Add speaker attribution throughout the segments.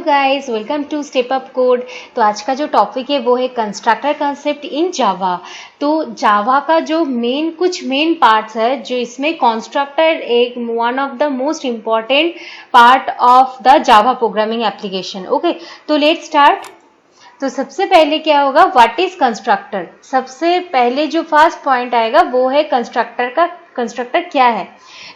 Speaker 1: Guys, welcome to Step Up Code. तो आज का जो टॉपिक है वो है कंस्ट्रक्टर कंसेप्ट इन जावा। तो जावा का जो कुछ मेन पार्ट्स है, जो इसमें कंस्ट्रक्टर एक one of the most important part of the Java programming application. Okay, तो लेट्स स्टार्ट। तो सबसे पहले क्या होगा, व्हाट इज कंस्ट्रक्टर। सबसे पहले जो फर्स्ट पॉइंट आएगा वो है कंस्ट्रक्टर क्या है।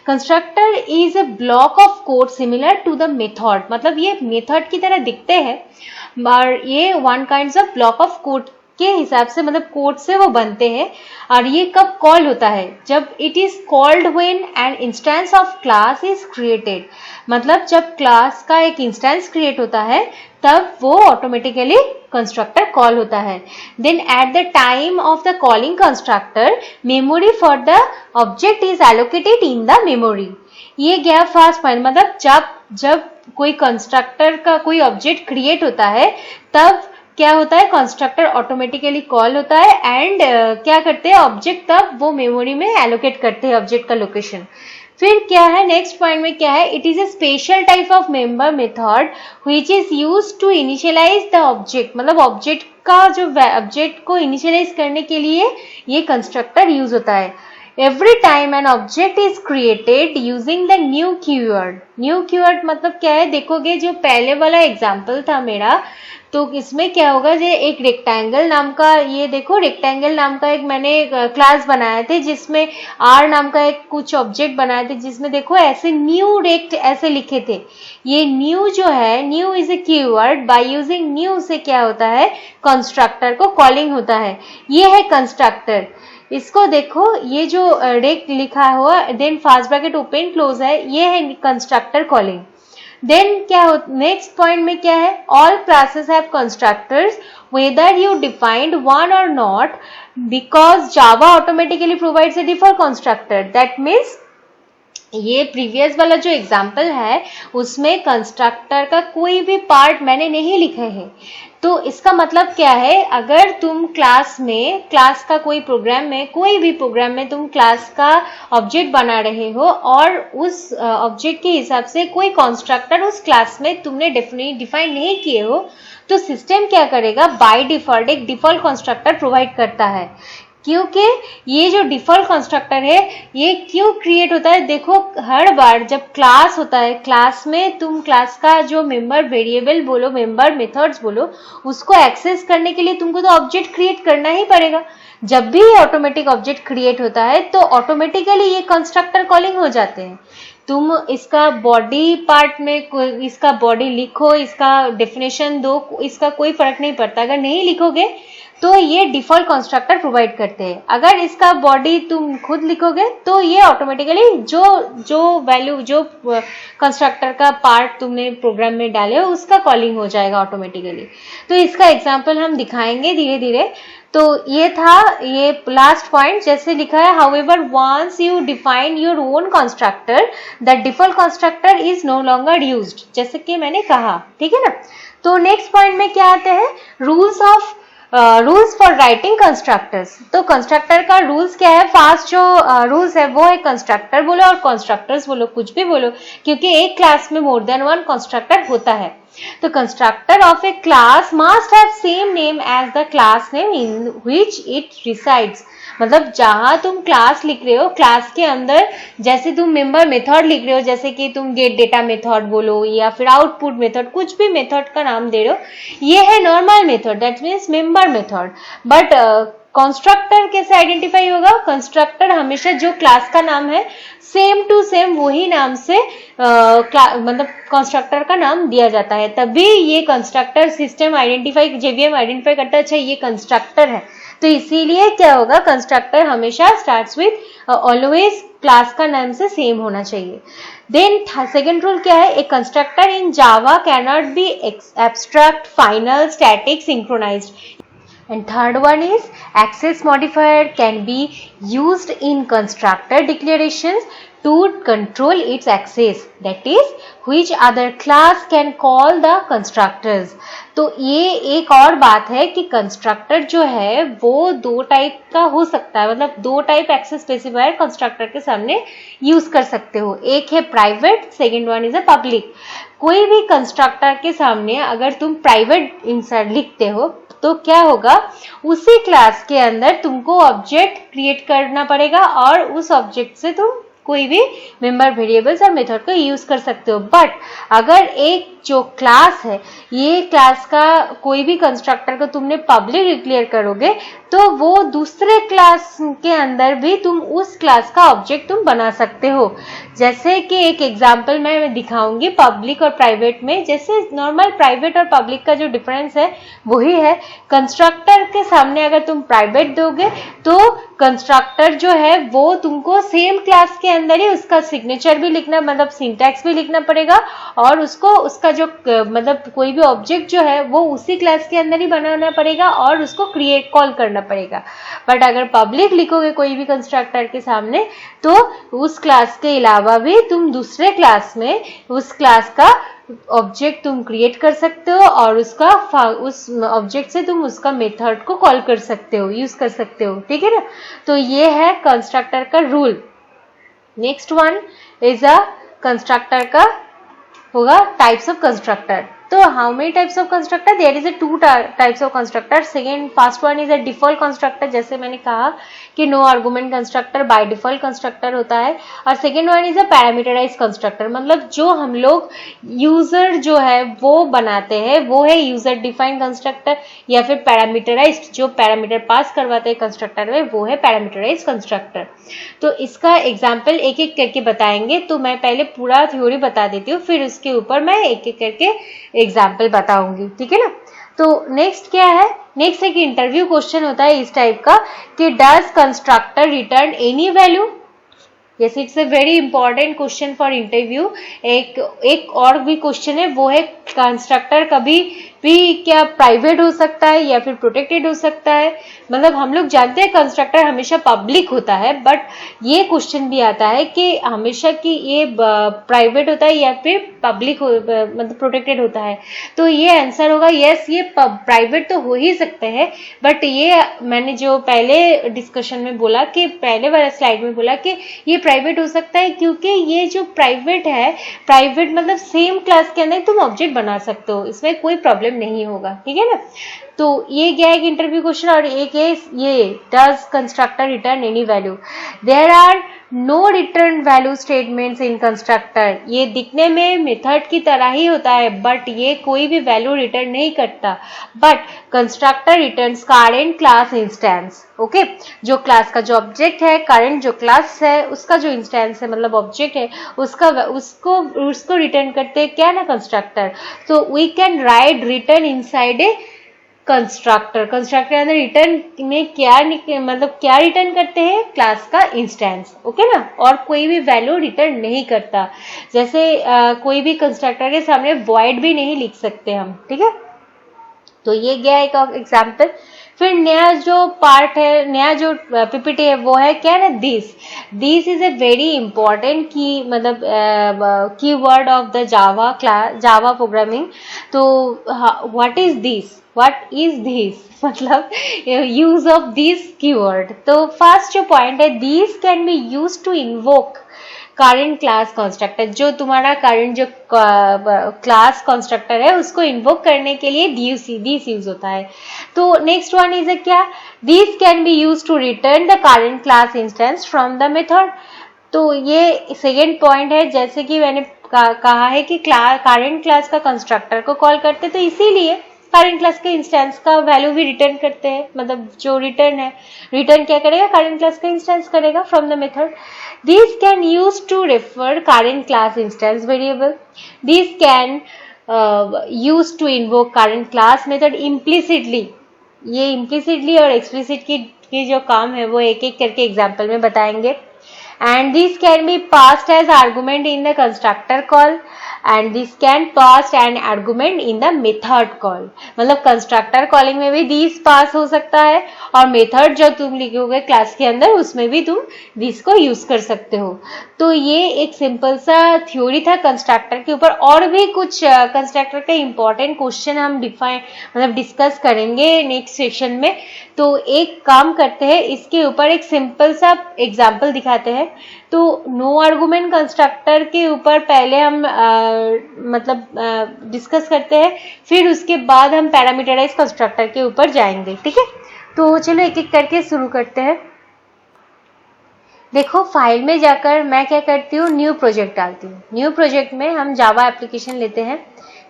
Speaker 1: Constructor is a block of code similar to the method, मतलब ये मेथड की तरह दिखते हैं और ये one kind of block of code के हिसाब से, मतलब कोड से वो बनते हैं। और ये कब कॉल होता है, जब it is called when an instance of class is created, मतलब जब क्लास का एक इंस्टेंस क्रिएट होता है तब वो ऑटोमेटिकली कंस्ट्रक्टर कॉल होता है। Then at the time of the calling constructor memory for the object is allocated in the memory. ये गया फर्स्ट पॉइंट, मतलब जब कोई कंस्ट्रक्टर का कोई ऑब्जेक्ट क्रिएट होता है तब क्या होता है, कंस्ट्रक्टर ऑटोमेटिकली कॉल होता है एंड क्या करते हैं, ऑब्जेक्ट तब वो मेमोरी में एलोकेट करते हैं ऑब्जेक्ट का लोकेशन। फिर क्या है, नेक्स्ट पॉइंट में क्या है, it is a special type of member method which is used to initialize the object, मतलब ऑब्जेक्ट का जो ऑब्जेक्ट को इनिशियलाइज करने के लिए ये कंस्ट्रक्टर यूज होता है। Every time an object is created using the new keyword, new keyword मतलब क्या है, देखोगे जो पहले वाला एग्जाम्पल था मेरा, तो इसमें क्या होगा, जो एक रेक्टेंगल नाम का, ये देखो रेक्टेंगल नाम का एक मैंने क्लास बनाए थे जिसमें आर नाम का एक कुछ ऑब्जेक्ट बनाए थे जिसमें देखो ऐसे न्यू रेक्ट ऐसे लिखे थे। ये न्यू जो है, new is a keyword, by using new से क्या होता है, कंस्ट्रक्टर को कॉलिंग होता है। ये है कंस्ट्रक्टर। इसको देखो, ये जो रेक्ट लिखा हुआ then first bracket open close है, ये है कंस्ट्रक्टर कॉलिंग। देन क्या हो, नेक्स्ट पॉइंट में क्या है, all classes have constructors whether you defined one or not because Java automatically provides a default constructor. That means ये प्रीवियस वाला जो एग्जाम्पल है उसमें कंस्ट्रक्टर का कोई भी पार्ट मैंने नहीं लिखे है। तो इसका मतलब क्या है, अगर तुम क्लास का कोई भी प्रोग्राम में तुम क्लास का ऑब्जेक्ट बना रहे हो और उस ऑब्जेक्ट के हिसाब से कोई कंस्ट्रक्टर उस क्लास में तुमने डिफाइन नहीं किए हो, तो सिस्टम क्या करेगा, बाय डिफॉल्ट एक डिफॉल्ट कंस्ट्रक्टर प्रोवाइड करता है। क्योंकि ये जो डिफॉल्ट कंस्ट्रक्टर है ये क्यों क्रिएट होता है, देखो हर बार जब क्लास होता है, क्लास में तुम क्लास का जो मेंबर वेरिएबल बोलो, मेंबर मेथड्स बोलो, उसको एक्सेस करने के लिए तुमको तो ऑब्जेक्ट क्रिएट करना ही पड़ेगा। जब भी ऑटोमेटिक ऑब्जेक्ट क्रिएट होता है तो ऑटोमेटिकली ये कंस्ट्रक्टर कॉलिंग हो जाते हैं। तुम इसका बॉडी पार्ट में इसका बॉडी लिखो, इसका डेफिनेशन दो, इसका कोई फर्क नहीं पड़ता। अगर नहीं लिखोगे तो ये डिफॉल्ट कंस्ट्रक्टर प्रोवाइड करते हैं। अगर इसका बॉडी तुम खुद लिखोगे तो ये ऑटोमेटिकली जो वैल्यू, जो कंस्ट्रक्टर का पार्ट तुमने प्रोग्राम में डाले हो उसका कॉलिंग हो जाएगा ऑटोमेटिकली। तो इसका एग्जांपल हम दिखाएंगे धीरे धीरे। तो ये था ये लास्ट पॉइंट, जैसे लिखा है, however once you define your own constructor the default constructor is no longer used, जैसे कि मैंने कहा, ठीक है ना। तो नेक्स्ट पॉइंट में क्या आते हैं, रूल्स फॉर राइटिंग कंस्ट्रक्टर्स। तो कंस्ट्रक्टर का रूल्स क्या है, फर्स्ट जो रूल्स है वो है कंस्ट्रक्टर बोलो और कंस्ट्रक्टर्स बोलो, कुछ भी बोलो, क्योंकि एक क्लास में मोर देन वन कंस्ट्रक्टर होता है। तो constructor of a class must have same name as the class name in which it resides, मतलब जहां तुम क्लास लिख रहे हो, क्लास के अंदर जैसे तुम मेंबर मेथड लिख रहे हो, जैसे कि तुम गेट डेटा मेथड बोलो या फिर आउटपुट मेथड, कुछ भी मेथड का नाम दे रहे हो, ये है normal method, that means member method. But constructor कैसे आइडेंटिफाई होगा, कंस्ट्रक्टर हमेशा जो क्लास का नाम है सेम टू सेम वही नाम से मतलब कंस्ट्रक्टर का नाम दिया जाता है, तभी ये constructor system identify, JVM identify करता है, अच्छा ये कंस्ट्रक्टर है। तो इसीलिए क्या होगा, कंस्ट्रक्टर हमेशा स्टार्ट्स विथ ऑलवेज क्लास का नाम से सेम होना चाहिए। देन सेकेंड रूल क्या है, a constructor in Java can not be abstract, final, static, synchronized. And third one is access modifier can be used in constructor declarations to control its access, that is which other class can call the constructors. तो ये एक और बात है कि constructor जो है वो दो टाइप का हो सकता है, मतलब दो टाइप एक्सेस स्पेसिफायर कंस्ट्रक्टर के सामने यूज कर सकते हो, एक है private, second one is a public. कोई भी कंस्ट्रक्टर के सामने अगर तुम प्राइवेट इंसर्ट लिखते हो तो क्या होगा, उसी क्लास के अंदर तुमको ऑब्जेक्ट क्रिएट करना पड़ेगा और उस ऑब्जेक्ट से तुम कोई भी मेंबर वेरिएबल्स और मेथड को यूज कर सकते हो। बट अगर एक जो क्लास है, ये क्लास का कोई भी कंस्ट्रक्टर को तुमने पब्लिक डिक्लेयर करोगे तो वो दूसरे क्लास के अंदर भी तुम उस क्लास का ऑब्जेक्ट तुम बना सकते हो। जैसे कि एक एग्जांपल मैं दिखाऊंगी पब्लिक और प्राइवेट में। जैसे नॉर्मल प्राइवेट और पब्लिक का जो डिफरेंस है वही है, कंस्ट्रक्टर के सामने अगर तुम प्राइवेट दोगे तो कंस्ट्रक्टर जो है वो तुमको सेम क्लास के अंदर ही उसका सिग्नेचर भी लिखना, मतलब सिंटैक्स भी लिखना पड़ेगा और उसको उसका जो मतलब कोई भी ऑब्जेक्ट जो है वो उसी क्लास के अंदर ही बनाना पड़ेगा और उसको क्रिएट कॉल करना पड़ेगा। बट अगर पब्लिक लिखोगे कोई भी कंस्ट्रक्टर के सामने तो उस क्लास के अलावा भी तुम दूसरे क्लास में उस क्लास का ऑब्जेक्ट तुम क्रिएट कर सकते हो और उसका उस ऑब्जेक्ट से तुम उसका मेथड को कॉल कर सकते हो, यूज कर सकते हो, ठीक है ना। तो ये है कंस्ट्रक्टर का rule. Next one is a constructor का होगा टाइप्स ऑफ कंस्ट्रक्टर। तो how many types of constructor, there is a two types of constructor. Second first one is a default constructor, जैसे मैंने कहा कि no argument constructor by default constructor होता है। और second one is a parameterize constructor, मतलब जो हम लोग यूजर जो है वो बनाते हैं वो है यूजर डिफाइंड कंस्ट्रक्टर, या फिर पैरामीटराइज जो पैरामीटर पास करवाते हैं कंस्ट्रक्टर में वो है पैरामीटराइज कंस्ट्रक्टर। तो इसका एग्जाम्पल एक एक करके बताएंगे, तो मैं पहले पूरा थ्योरी बता देती हूँ, फिर उसके ऊपर मैं एक एक करके एग्जाम्पल बताऊंगी, ठीक है ना। तो नेक्स्ट क्या है, नेक्स्ट एक इंटरव्यू क्वेश्चन होता है इस टाइप का कि does constructor return any value. Yes, it's a very important question for interview. एक और भी क्वेश्चन है वो है कंस्ट्रक्टर कभी भी क्या प्राइवेट हो सकता है या फिर प्रोटेक्टेड हो सकता है। मतलब हम लोग जानते हैं कंस्ट्रक्टर हमेशा पब्लिक होता है, बट ये क्वेश्चन भी आता है कि हमेशा कि ये प्राइवेट होता है या फिर पब्लिक मतलब प्रोटेक्टेड होता है। तो ये आंसर होगा यस, ये प्राइवेट तो हो ही सकते हैं, बट ये मैंने जो पहले डिस्कशन में बोला कि पहले वाला स्लाइड में बोला कि ये प्राइवेट हो सकता है क्योंकि ये जो प्राइवेट है, प्राइवेट मतलब सेम क्लास के अंदर तुम ऑब्जेक्ट बना सकते हो, इसमें कोई प्रॉब्लम नहीं होगा, ठीक है ना। तो ये गया एक इंटरव्यू क्वेश्चन। और एक है ये does constructor return any value. There are no return value statements in constructor. ये दिखने में मेथड की तरह ही होता है बट ये कोई भी वैल्यू रिटर्न नहीं करता, but constructor returns current class instance. Okay, जो क्लास का जो ऑब्जेक्ट है, करंट जो क्लास है उसका जो इंस्टेंस है मतलब ऑब्जेक्ट है उसको रिटर्न करते हैं क्या ना कंस्ट्रक्टर। तो we can write return inside a constructor के अंदर रिटर्न में क्या मतलब क्या रिटर्न करते हैं, क्लास का इंस्टेंस, ओके ना, और कोई भी वैल्यू रिटर्न नहीं करता। जैसे कोई भी कंस्ट्रक्टर के सामने वॉइड भी नहीं लिख सकते हम, ठीक है। तो ये गया एक एग्जाम्पल। फिर नया जो पार्ट है, नया जो पीपीटी है वो है क्या ना this is a very important key मतलब keyword of the Java programming. तो व्हाट इज दिस मतलब यूज ऑफ दिस कीवर्ड। तो फर्स्ट जो पॉइंट है, this can be use to invoke current class constructor. जो तुम्हारा करंट जो class constructor है उसको इन्वोक करने के लिए दिस यूज होता है। तो नेक्स्ट वन इज क्या, this can be use to return the current class instance from the method. तो ये सेकेंड पॉइंट है, जैसे कि मैंने कहा है कि करंट क्लास का कंस्ट्रक्टर को कॉल करते तो इसीलिए करंट क्लास के इंस्टेंस का वैल्यू भी रिटर्न करते हैं, मतलब जो रिटर्न है, रिटर्न क्या करेगा, करंट क्लास का इंस्टेंस करेगा from the method. This can use to refer current class instance variable. This can use to invoke current class method implicitly. ये इम्प्लिसिटली और एक्सप्लिसिट की जो काम है वो एक एक करके एग्जाम्पल में बताएंगे। And this can be passed as argument in the constructor call, and this can pass an argument in the method call, मतलब कंस्ट्रक्टर कॉलिंग में भी दिस पास हो सकता है और मेथड जो तुम लिखोगे क्लास के अंदर उसमें भी तुम दिस को यूज कर सकते हो। तो ये एक सिंपल सा थ्योरी था कंस्ट्रक्टर के ऊपर। और भी कुछ कंस्ट्रक्टर के इंपॉर्टेंट क्वेश्चन हम डिस्कस करेंगे नेक्स्ट सेशन में। तो एक काम करते हैं, इसके ऊपर एक सिंपल सा एग्जाम्पल दिखाते हैं। तो नो आर्गुमेंट कंस्ट्रक्टर के ऊपर पहले हम डिस्कस करते हैं, फिर उसके बाद हम पैरामीटराइज कंस्ट्रक्टर के ऊपर जाएंगे, ठीक है। तो चलो एक एक करके शुरू करते हैं। देखो फाइल में जाकर मैं क्या करती हूँ, न्यू प्रोजेक्ट डालती हूँ। न्यू प्रोजेक्ट में हम जावा एप्लीकेशन लेते हैं,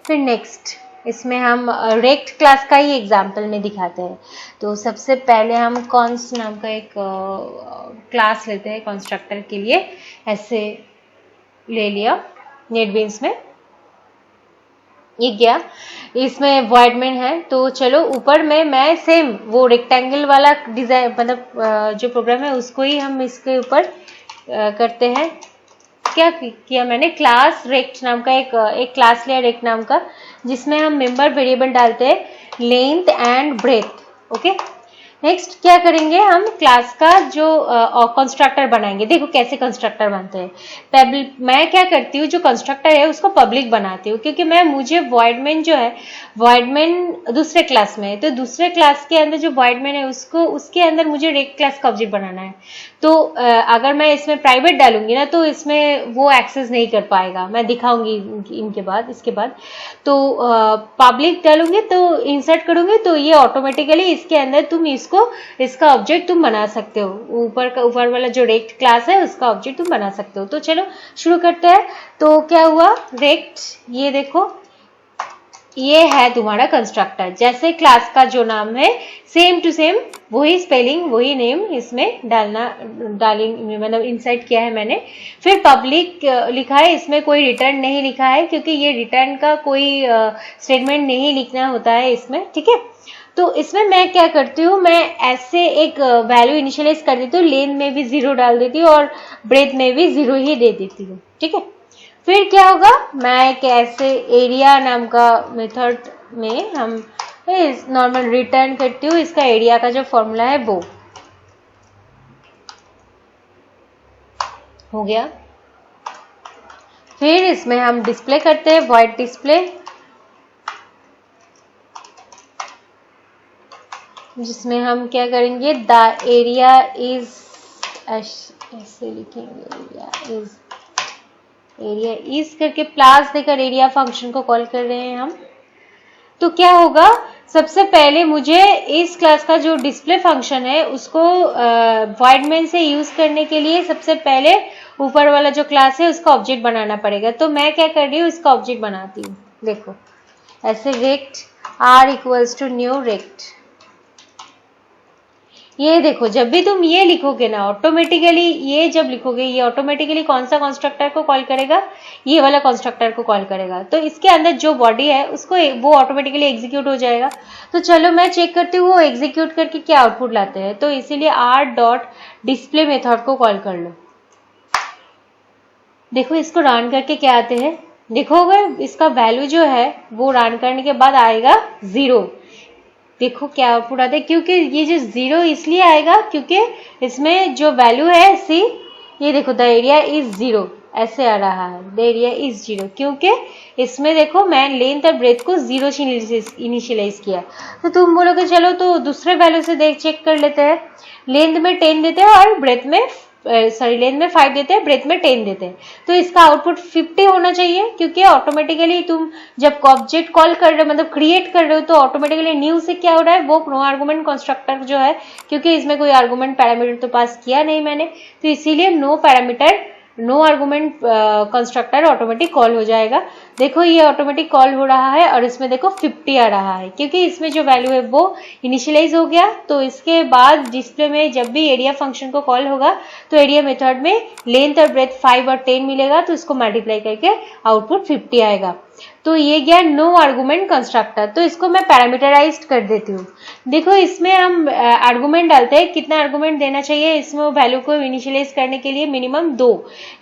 Speaker 1: फिर नेक्स्ट इसमें हम रेक्ट क्लास का ही एग्जाम्पल में दिखाते हैं। तो सबसे पहले हम कॉन्स नाम का एक क्लास लेते हैं कंस्ट्रक्टर के लिए, ऐसे ले लिया नेटबीन्स में, ये गया। इसमें वॉइड मेन है, तो चलो ऊपर में मैं सेम वो रेक्टेंगल वाला डिजाइन जो प्रोग्राम है उसको ही हम इसके ऊपर करते हैं। क्या किया मैंने, क्लास रेक्ट नाम का एक क्लास लिया रेक्ट नाम का, जिसमें हम मेंबर वेरिएबल डालते हैं length and breadth. Okay, next क्या करेंगे, हम क्लास का जो कंस्ट्रक्टर बनाएंगे। देखो कैसे कंस्ट्रक्टर बनते हैं। मैं क्या करती हूँ, जो कंस्ट्रक्टर है उसको पब्लिक बनाती हूँ, क्योंकि मुझे वॉइड मेन जो है, वॉइड मेन दूसरे क्लास में है, तो दूसरे क्लास के अंदर जो वॉइड मेन है उसके अंदर मुझे रेक्ट क्लास का ऑब्जेक्ट बनाना है। तो अगर मैं इसमें प्राइवेट डालूंगी ना तो इसमें वो एक्सेस नहीं कर पाएगा, मैं दिखाऊंगी इसके बाद। तो पब्लिक डालूंगी तो इंसर्ट करूंगी तो ये ऑटोमेटिकली इसके अंदर तुम इसका ऑब्जेक्ट तुम बना सकते हो। ऊपर वाला जो रेक्ट क्लास है उसका ऑब्जेक्ट तुम बना सकते हो। तो चलो शुरू करते हैं। तो क्या हुआ, रेक्ट, ये देखो ये है तुम्हारा कंस्ट्रक्टर। जैसे क्लास का जो नाम है सेम टू सेम वही स्पेलिंग वही नेम इसमें मतलब इंसर्ट किया है मैंने। फिर पब्लिक लिखा है, इसमें कोई रिटर्न नहीं लिखा है, क्योंकि ये रिटर्न का कोई स्टेटमेंट नहीं लिखना होता है इसमें, ठीक है। तो इसमें मैं क्या करती हूँ, मैं ऐसे एक वैल्यू इनिशियलाइज कर देती हूँ, लेंथ में भी 0 डाल देती हूँ और ब्रेथ में भी 0 ही दे देती हूँ, ठीक है। फिर क्या होगा, मैं कैसे एरिया नाम का मेथड में हम नॉर्मल रिटर्न करती हूँ, इसका एरिया का जो फॉर्मूला है वो हो गया। फिर इसमें हम डिस्प्ले करते हैं, वॉइड डिस्प्ले, जिसमें हम क्या करेंगे, द एरिया इज, ऐसे लिखेंगे एरिया इज करके प्लस देकर एरिया फंक्शन को कॉल कर रहे हैं हम। तो क्या होगा, सबसे पहले मुझे इस क्लास का जो डिस्प्ले फंक्शन है उसको वॉइड मेन से यूज करने के लिए सबसे पहले ऊपर वाला जो क्लास है उसका ऑब्जेक्ट बनाना पड़ेगा। तो मैं क्या कर रही हूँ, इसका ऑब्जेक्ट बनाती हूँ। देखो ऐसे rect r equals to new rect. ये देखो जब भी तुम ये लिखोगे ना, ऑटोमेटिकली ये जब लिखोगे ये ऑटोमेटिकली कौन सा कंस्ट्रक्टर को कॉल करेगा, ये वाला कंस्ट्रक्टर को कॉल करेगा। तो इसके अंदर जो बॉडी है उसको वो ऑटोमेटिकली एग्जीक्यूट हो जाएगा। तो चलो मैं चेक करती हूँ वो एग्जीक्यूट करके क्या आउटपुट लाते हैं। तो इसीलिए r.display मेथड को कॉल कर लो। देखो इसको रन करके क्या आते हैं, देखो अगर इसका वैल्यू जो है वो रन करने के बाद आएगा 0। देखो क्या आउटपुट आता है, क्योंकि ये जो 0 इसलिए आएगा क्योंकि इसमें जो वैल्यू है सी, ये देखो द एरिया इज 0 ऐसे आ रहा है, द एरिया इज 0, क्योंकि इसमें देखो मैं लेंथ और ब्रेथ को 0 से इनिशियलाइज किया। तो तुम बोलोगे चलो तो दूसरे वैल्यू से चेक कर लेते हैं। लेंथ में 10 देते हैं और ब्रेथ में लेंथ में 5 देते हैं, ब्रेथ में 10 देते हैं। तो इसका आउटपुट 50 होना चाहिए, क्योंकि ऑटोमेटिकली तुम जब ऑब्जेक्ट कॉल कर रहे हो मतलब क्रिएट कर रहे हो तो ऑटोमेटिकली न्यू से क्या हो रहा है, वो नो आर्गुमेंट कंस्ट्रक्टर जो है, क्योंकि इसमें कोई आर्गुमेंट पैरामीटर तो पास किया नहीं मैंने, तो इसीलिए no argument constructor automatic call हो जाएगा। देखो ये ऑटोमेटिक कॉल हो रहा है और इसमें देखो 50 आ रहा है, क्योंकि इसमें जो वैल्यू है वो इनिशियलाइज हो गया। तो इसके बाद डिस्प्ले में जब भी एरिया फंक्शन को कॉल होगा तो एरिया मेथड में लेंथ और ब्रेथ 5 और 10 मिलेगा, तो इसको मल्टीप्लाई करके आउटपुट 50 आएगा। तो ये गया नो आर्गुमेंट कंस्ट्रक्टर। तो इसको मैं पैरामीटराइज्ड कर देती हूँ। देखो इसमें हम आर्गुमेंट डालते हैं, कितना आर्गुमेंट देना चाहिए इसमें वैल्यू को इनिशियलाइज करने के लिए, मिनिमम 2,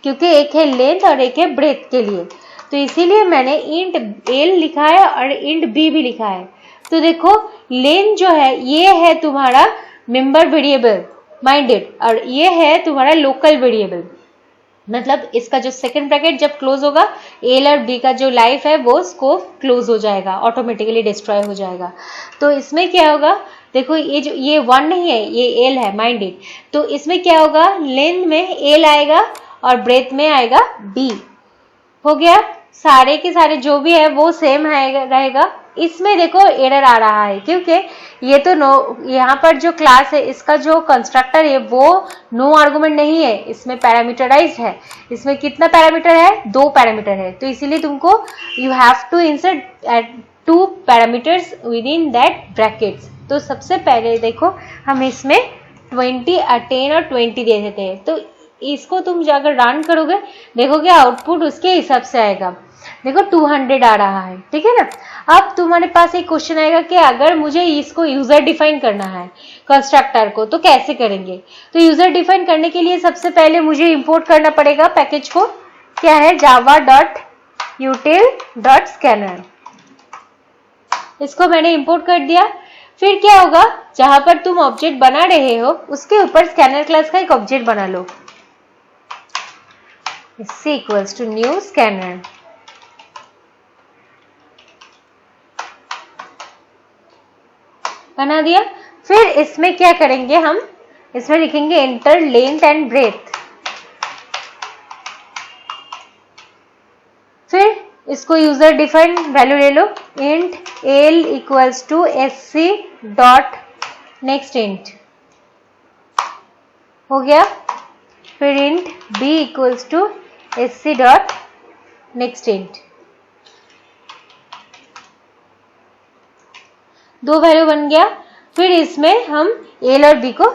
Speaker 1: क्योंकि एक है लेंथ और एक है ब्रेथ के लिए। तो इसीलिए मैंने इंट एल लिखा है और इंट बी भी लिखा है। तो देखो लेन जो है ये है तुम्हारा मेंबर वेरिएबल माइंडेड और ये है तुम्हारा लोकल वेरिएबल। मतलब इसका जो सेकंड ब्रैकेट जब क्लोज होगा एल और बी का जो लाइफ है वो स्कोप क्लोज हो जाएगा, ऑटोमेटिकली डिस्ट्रॉय हो जाएगा। तो इसमें क्या होगा, देखो ये जो ये 1 नहीं है, ये एल है माइंडेड। तो इसमें क्या होगा, लेंथ में एल आएगा और ब्रेथ में आएगा बी। हो गया, सारे के सारे जो भी है वो सेम रहेगा। इसमें देखो एरर आ रहा है क्योंकि ये तो यहाँ पर जो क्लास है इसका जो कंस्ट्रक्टर है वो नो आर्गुमेंट नहीं है, इसमें पैरामीटराइज्ड है। इसमें कितना पैरामीटर है, 2 पैरामीटर है। तो इसीलिए तुमको you have to insert 2 parameters with in that brackets. तो सबसे पहले देखो हम इसमें 10 और 20 दे देते हैं। तो इसको तुम जाकर रन करोगे, देखोगे आउटपुट उसके हिसाब से आएगा। देखो 200 आ रहा है, ठीक है ना। अब तुम्हारे पास एक क्वेश्चन आएगा कि अगर मुझे इसको यूजर डिफाइन करना है कंस्ट्रक्टर को तो कैसे करेंगे। तो यूजर डिफाइन करने के लिए सबसे पहले मुझे इंपोर्ट करना पड़ेगा पैकेज को, क्या है java.util.scanner। इसको मैंने इंपोर्ट कर दिया। फिर क्या होगा, जहां पर तुम ऑब्जेक्ट बना रहे हो उसके ऊपर स्कैनर क्लास का एक ऑब्जेक्ट बना लो, c equals to new scanner. बना दिया। फिर इसमें क्या करेंगे, हम इसमें लिखेंगे एंटर लेंथ एंड ब्रेथ। फिर इसको यूजर डिफाइंड वैल्यू ले लो, int l equals to sc dot next int. हो गया। फिर int b equals to sc dot next int. 2 value बन गया। फिर इसमें हम एल और बी को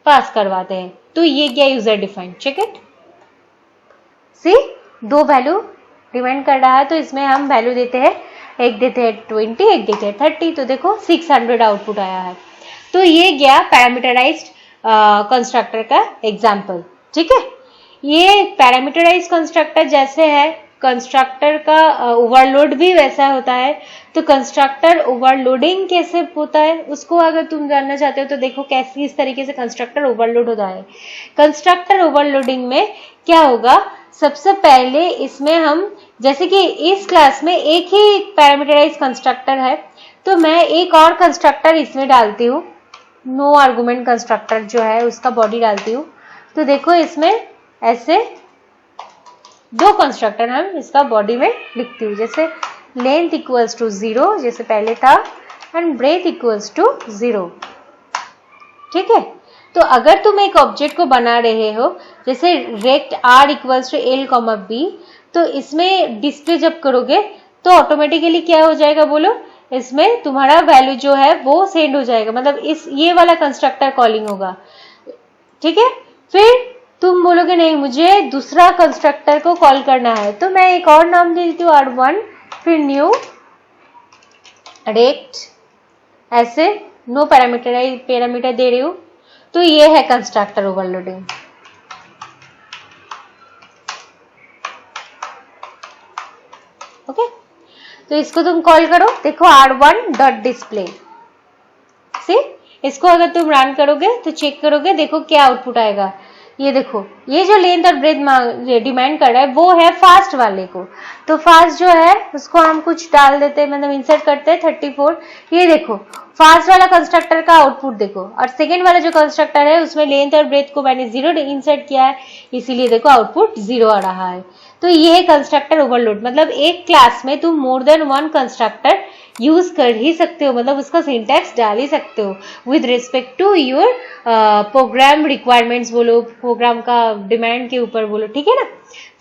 Speaker 1: पास करवाते हैं। तो ये गया user defined, check it. C 2 value demand कर रहा है तो इसमें हम वैल्यू देते हैं, एक देते हैं 20, एक देते हैं 30। तो देखो 600 आउटपुट आया है। तो ये गया पैरामीटराइज्ड कंस्ट्रक्टर का एग्जाम्पल, ठीक है। ये पैरामीटराइज्ड कंस्ट्रक्टर जैसे है, कंस्ट्रक्टर का ओवरलोड भी वैसा होता है। तो कंस्ट्रक्टर ओवरलोडिंग कैसे होता है उसको अगर तुम जानना चाहते हो तो देखो कैसे इस तरीके से कंस्ट्रक्टर ओवरलोड होता है। कंस्ट्रक्टर ओवरलोडिंग में क्या होगा, सबसे पहले इसमें हम जैसे कि इस क्लास में एक ही पैरामीटराइज कंस्ट्रक्टर है तो मैं एक और कंस्ट्रक्टर इसमें डालती हूँ, नो आर्गुमेंट कंस्ट्रक्टर जो है उसका बॉडी डालती हूँ। तो देखो इसमें ऐसे 2 कंस्ट्रक्टर हम इसका बॉडी में लिखती हूँ, जैसे लेंथ इक्वल्स टू 0 जैसे पहले था एंड ब्रेथ इक्वल्स टू 0, ठीक है। तो अगर तुम एक ऑब्जेक्ट को बना रहे हो जैसे rect r equals to L comma B, तो इसमें डिस्प्ले जब करोगे तो ऑटोमेटिकली क्या हो जाएगा बोलो, इसमें तुम्हारा वैल्यू जो है वो सेंड हो जाएगा, मतलब इस ये वाला कंस्ट्रक्टर कॉलिंग होगा, ठीक है। फिर तुम बोलोगे नहीं मुझे दूसरा कंस्ट्रक्टर को कॉल करना है, तो मैं एक और नाम दे देती हूँ r1, फिर न्यू रेक्ट, ऐसे नो पैरामीटर दे रही हूँ। तो ये है कंस्ट्रक्टर ओवरलोडिंग। ओके, तो इसको तुम कॉल करो, देखो r1 डॉट डिस्प्ले से। इसको अगर तुम रन करोगे तो चेक करोगे, देखो क्या आउटपुट आएगा। ये देखो ये जो लेंथ और ब्रेथ डिमांड कर रहा है वो है फास्ट वाले को। तो फास्ट जो है उसको हम कुछ डाल देते हैं, मतलब इंसर्ट करते हैं 34। ये देखो फास्ट वाला कंस्ट्रक्टर का आउटपुट देखो, और सेकेंड वाला जो कंस्ट्रक्टर है उसमें लेंथ और ब्रेथ को मैंने 0 इंसर्ट किया है, इसीलिए देखो आउटपुट 0 आ रहा है। तो ये है कंस्ट्रक्टर ओवरलोड, मतलब एक क्लास में तुम मोर देन 1 कंस्ट्रक्टर यूज कर ही सकते हो, मतलब उसका सिंटैक्स डाल ही सकते हो with respect to your program requirements बोलो, प्रोग्राम का डिमांड के ऊपर बोलो, ठीक है ना।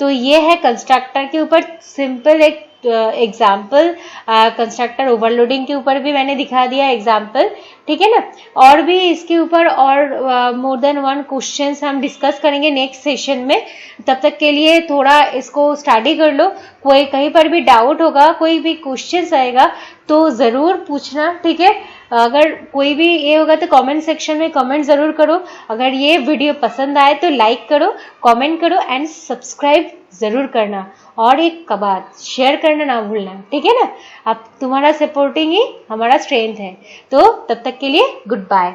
Speaker 1: तो ये है कंस्ट्रक्टर के ऊपर सिंपल एक एग्जाम्पल, कंस्ट्रक्टर ओवरलोडिंग के ऊपर भी मैंने दिखा दिया एग्जाम्पल, ठीक है ना। और भी इसके ऊपर और मोर देन 1 क्वेश्चंस हम डिस्कस करेंगे नेक्स्ट सेशन में। तब तक के लिए थोड़ा इसको स्टडी कर लो, कोई कहीं पर भी डाउट होगा, कोई भी क्वेश्चंस आएगा तो ज़रूर पूछना, ठीक है। अगर कोई भी ये होगा तो कमेंट सेक्शन में कमेंट ज़रूर करो। अगर ये वीडियो पसंद आए तो लाइक करो, कमेंट करो एंड सब्सक्राइब ज़रूर करना। और एक बात शेयर करना ना भूलना, ठीक है ना। अब तुम्हारा सपोर्टिंग ही हमारा स्ट्रेंथ है। तो तब तक के लिए गुड बाय।